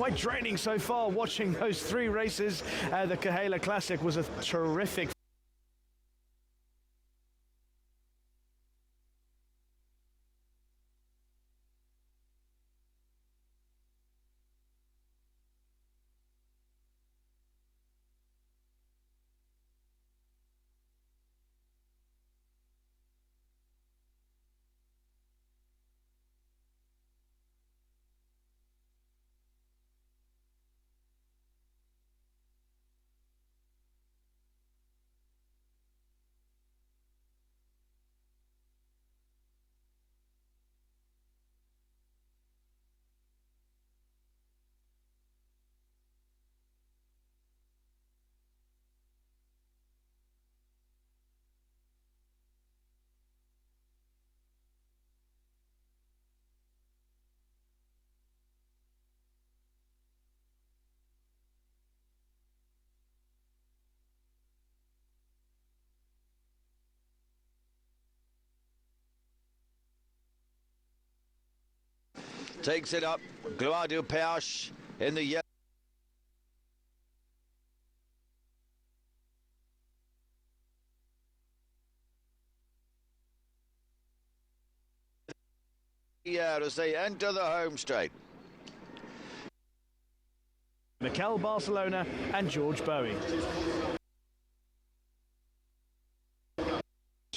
quite draining so far watching those 3 races. The Kahala Classic was a terrific takes it up. Gloire du Perche in the yellow. Yeah, as they enter the home straight. Mikel Barcelona and George Bowie.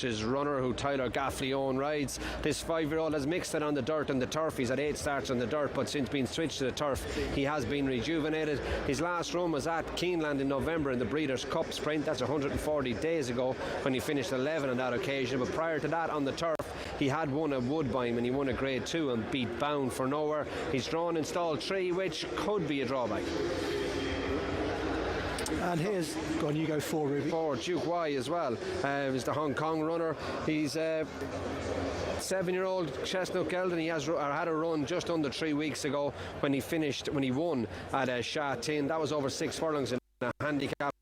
His runner who Tyler Gaffleon rides. This 5-year-old has mixed it on the dirt and the turf. He's had 8 starts on the dirt, but since being switched to the turf he has been rejuvenated. His last run was at Keeneland in November in the Breeders' Cup Sprint. That's 140 days ago when he finished 11 on that occasion, but prior to that on the turf he had won a Woodbine and he won a Grade 2 and beat Bound for Nowhere. He's drawn in stall 3, which could be a drawback. And here's, go on, you go 4, Ruby. 4, Duke Y as well. He's the Hong Kong runner. He's 7-year-old chestnut gelding. He has had a run just under 3 weeks ago when he won at Sha Tin. That was over 6 furlongs in a handicap.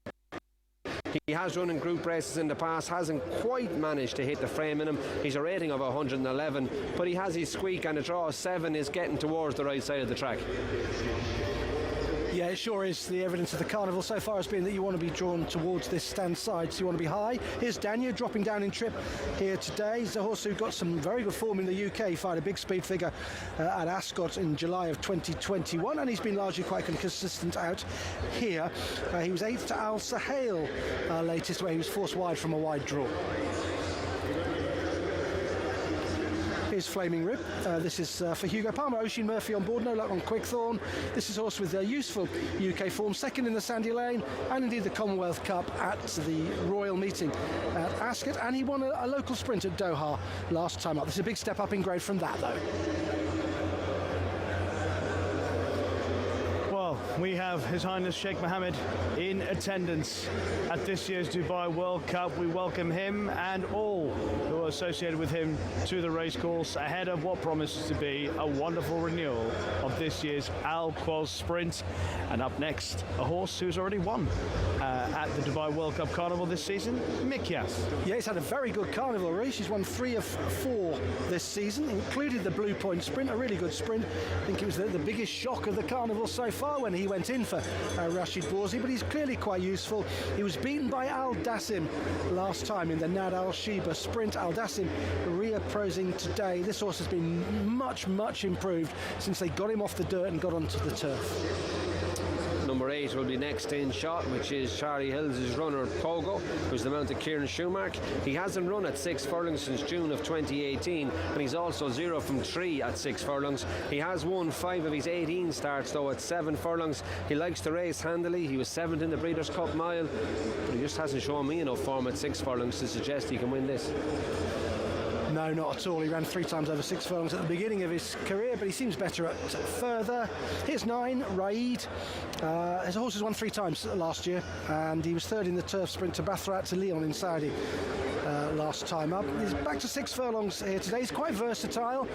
He has run in group races in the past, hasn't quite managed to hit the frame in him. He's a rating of 111, but he has his squeak, and a draw of 7 is getting towards the right side of the track. Yeah, it sure is. The evidence of the carnival so far has been that you want to be drawn towards this stand side, so you want to be high. Here's Daniel dropping down in trip here today. He's a horse who got some very good form in the UK. He fired a big speed figure at Ascot in July of 2021, and he's been largely quite consistent out here. He was 8th to Al Sahel latest, where he was forced wide from a wide draw. Here's Flaming Rib. This is for Hugo Palmer. Oisin Murphy on board, no luck on Quickthorn. This is a horse with useful UK form, 2nd in the Sandy Lane and indeed the Commonwealth Cup at the Royal Meeting at Ascot, and he won a local sprint at Doha last time up. This is a big step up in grade from that though. Well, we have His Highness Sheikh Mohammed in attendance at this year's Dubai World Cup. We welcome him and all who are associated with him to the racecourse ahead of what promises to be a wonderful renewal of this year's Al Quoz Sprint. And up next, a horse who's already won at the Dubai World Cup Carnival this season, Mikyas. Yeah, he's had a very good carnival race. He's won 3 of 4 this season, including the Blue Point Sprint, a really good sprint. I think it was the biggest shock of the carnival so far when he went in for Rashid Borzi, but he's clearly quite useful. He was beaten by Al Dassim last time in the Nad Al Sheba Sprint. Al Dassim reappraising today. This horse has been much improved since they got him off the dirt and got onto the turf. Number 8 will be next in shot, which is Charlie Hills' runner Pogo, who's the mount of Kieran Schumacher. He hasn't run at 6 furlongs since June of 2018, and he's also 0 from 3 at 6 furlongs. He has won 5 of his 18 starts though at 7 furlongs. He likes to race handily. He was 7th in the Breeders' Cup Mile, but he just hasn't shown me enough form at 6 furlongs to suggest he can win this. No, not at all. He ran 3 times over 6 furlongs at the beginning of his career, but he seems better at further. Here's 9, Raid. His horse has won 3 times last year, and he was 3rd in the turf sprint to Bathrat to Lyon in Saudi last time up. He's back to 6 furlongs here today. He's quite versatile.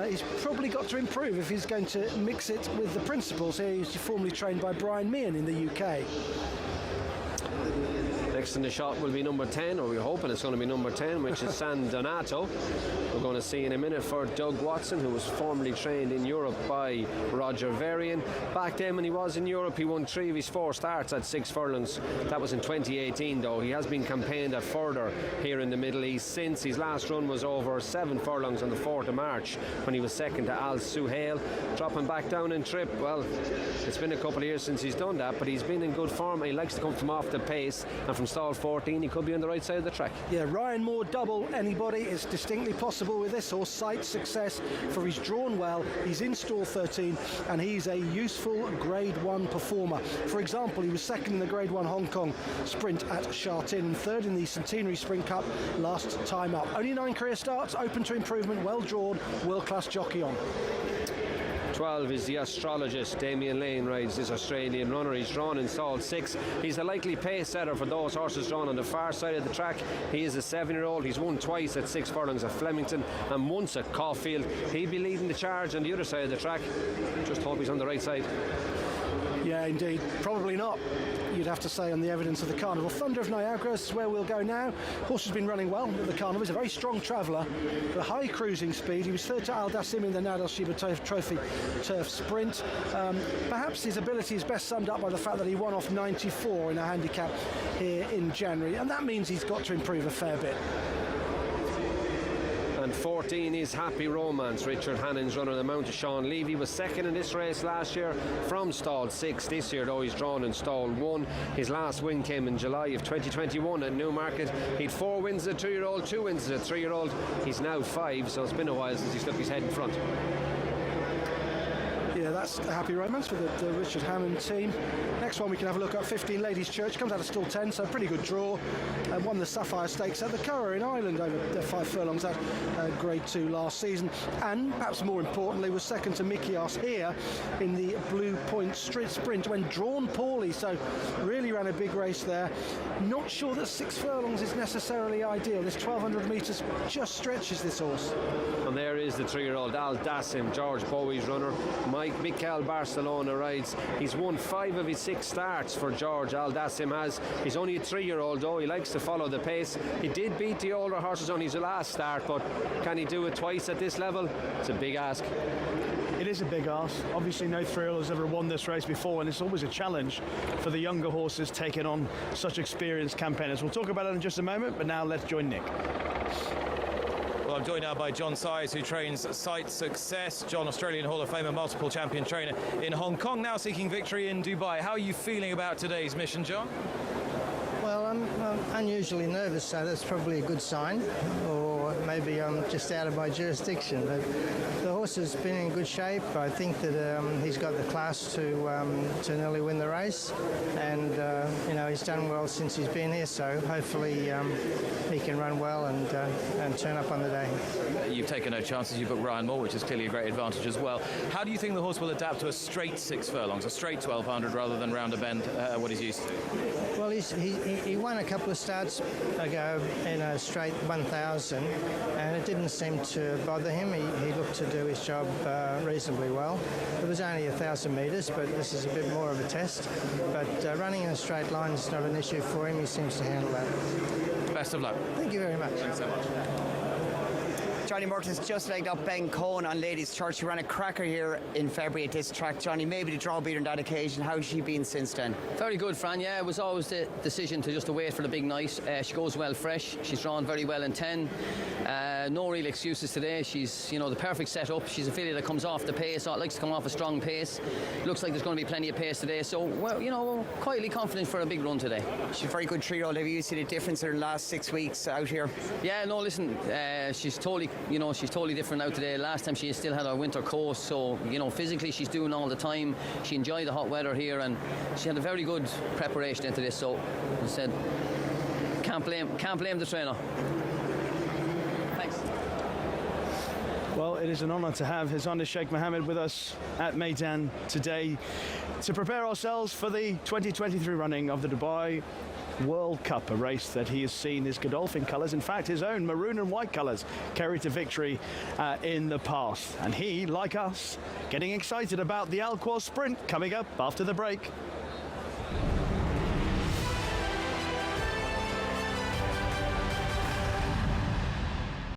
He's probably got to improve if he's going to mix it with the principals. Here he's formerly trained by Brian Meehan in the UK. Next in the shot will be number 10, or we're hoping it's going to be number 10, which is San Donato. We're going to see in a minute for Doug Watson, who was formerly trained in Europe by Roger Varian. Back then when he was in Europe, he won 3 of his 4 starts at 6 furlongs. That was in 2018 though. He has been campaigned at further here in the Middle East since. His last run was over 7 furlongs on the 4th of March when he was second to Al Suhail. Dropping back down in trip, well, it's been a couple of years since he's done that, but he's been in good form. He likes to come from off the pace, and from stall 14 he could be on the right side of the track. Yeah, Ryan Moore double anybody. It's distinctly possible with this horse. Sight success, for he's drawn well, he's in stall 13, and he's a useful grade 1 performer. For example, he was second in the grade 1 Hong Kong sprint at Sha Tin and third in the Centenary Sprint Cup last time up. Only 9 career starts, open to improvement, well drawn, world-class jockey on. 12 is the astrologist. Damien Lane rides this Australian runner. He's drawn in stall 6. He's a likely pace setter for those horses drawn on the far side of the track. He is a 7-year-old. He's won twice at 6 furlongs at Flemington and once at Caulfield. He'll be leading the charge on the other side of the track. Just hope he's on the right side. Yeah, indeed. Probably not, you'd have to say, on the evidence of the Carnival. Thunder of Niagara is where we'll go now. Horse has been running well at the Carnival. He's a very strong traveller, a high cruising speed. He was third to Al Dassim in the Nadal Shiba Trophy Turf Sprint. Perhaps his ability is best summed up by the fact that he won off 94 in a handicap here in January, and that means he's got to improve a fair bit. And 14 is Happy Romance. Richard Hannon's runner, the Mount of Sean Levy, was second in this race last year from stall 6. This year though he's drawn in stall 1. His last win came in July of 2021 at Newmarket. He'd 4 wins as a 2-year-old, 2 wins as a 3-year-old. He's now 5, so it's been a while since he stuck his head in front. Yeah, that's a Happy Romance for the Richard Hammond team. Next one we can have a look at, 15 Ladies Church. Comes out of stall 10, so a pretty good draw. Won the Sapphire Stakes at the Curragh in Ireland over 5 furlongs at grade 2 last season. And perhaps more importantly was second to Mikias here in the Blue Point Sprint when drawn poorly, so really ran a big race there. Not sure that 6 furlongs is necessarily ideal. This 1200 metres just stretches this horse. And there is the 3-year-old Al Dassim, George Bowie's runner. Mikel Barcelona rides. He's won 5 of his 6 starts for George. Al Dassim has. He's only a 3-year-old though. He likes to follow the pace. He did beat the older horses on his last start, but can he do it twice at this level? It's a big ask. It is a big ask. Obviously no 3-year-old has ever won this race before, and it's always a challenge for the younger horses taking on such experienced campaigners. We'll talk about it in just a moment, but now let's join Nick. Well, I'm joined now by John Size, who trains Sight Success. John, Australian Hall of Famer, multiple champion trainer in Hong Kong, now seeking victory in Dubai. How are you feeling about today's mission, John? Well, I'm unusually nervous, so that's probably a good sign. Or maybe I'm just out of my jurisdiction. But the horse has been in good shape. I think that he's got the class to nearly win the race, and you know, he's done well since he's been here. So hopefully he can run well and turn up on the day. You've taken no chances. You booked Ryan Moore, which is clearly a great advantage as well. How do you think the horse will adapt to a straight 6 furlongs, a straight 1200 rather than round a bend, what he's used to? Well, he won a couple of starts ago in a straight 1000, and it didn't seem to bother him. He looked to do his job reasonably well. It was only 1,000 metres, but this is a bit more of a test. But running in a straight line is not an issue for him. He seems to handle that. Best of luck. Thank you very much. Thanks so much. Johnny Murtagh's just legged up Ben Cohen on Ladies Church. He ran a cracker here in February at this track. Johnny, maybe the draw beater on that occasion. How's she been since then? Very good, Fran. Yeah, it was always the decision to just wait for the big night. She goes well fresh. She's drawn very well in 10. No real excuses today. She's, you know, the perfect setup. She's a filly that comes off the pace. So it likes to come off a strong pace. Looks like there's going to be plenty of pace today. So, well, you know, quietly confident for a big run today. She's a very good 3-year-old. Have you seen a difference in the last 6 weeks out here? Yeah, no, listen, she's totally different out today. Last time she still had her winter coat, so, you know, physically she's doing all the time. She enjoyed the hot weather here, and she had a very good preparation into this. So, as I said, can't blame the trainer. Thanks. Well, it is an honour to have His Highness Sheikh Mohammed with us at Meydan today to prepare ourselves for the 2023 running of the Dubai World Cup, a race that he has seen his Godolphin colours, in fact his own maroon and white colours, carry to victory in the past. And he, like us, getting excited about the Al Quoz sprint coming up after the break.